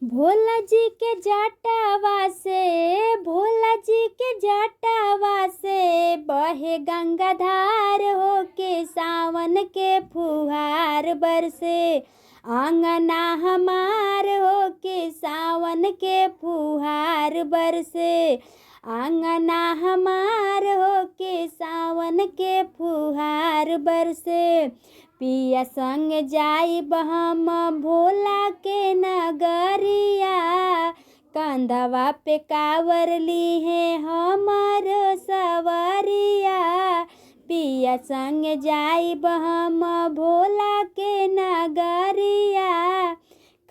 भोला जी के जटावा से, भोला जी के जटावा से बहे गंगाधार होके सावन के फुहार बरसे। आंगना हमार होके सावन के फुहार बरसे। आंगना हमार होके सावन के फुहार बरसे। पिया संग जाइब हम भोला के नगरिया। कंधवा पे कावर ली है हमर सवरिया। पिया संग जाइब हम भोला के नगरिया।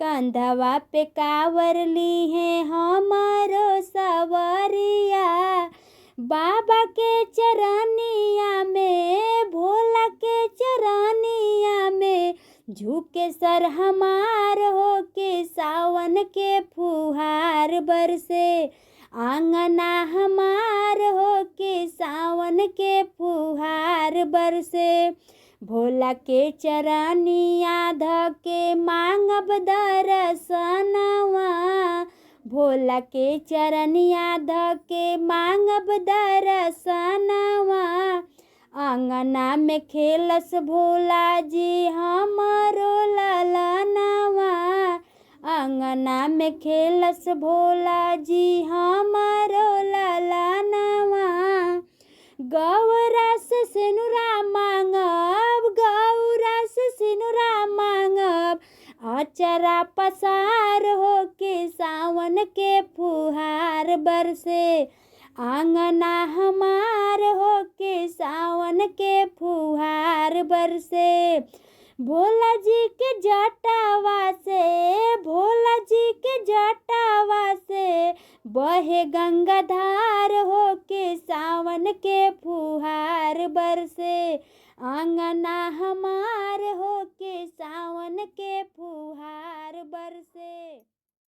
कंधवा पे कावर ली है हमर सवरिया। बाबा के चरनिया में, भोला के चरनिया में झुके सर हमार होके सावन के फुहार बरसे। आंगना हमार होके सावन के फुहार बरसे। भोला के चरनिया धके मांगब दर्शनवा। भोला के चरनिया धके मांगब दर्शनवा। आंगना में खेलस भोला जी हमरो ललनवा। आंगना में खेलस भोला जी हमरो ललनवा। गौरा से सिनुरा मांगब, गौरा से सिनुरा मांगब। अचरा पसार होके सावन के फुहार बरसे। आंगना हमार होके सावन के फुहार बरसे। भोला जी के जटावा से, भोला जी के जटावा से बहे गंगाधार होके सावन के फुहार बरसे। आंगना हमार हो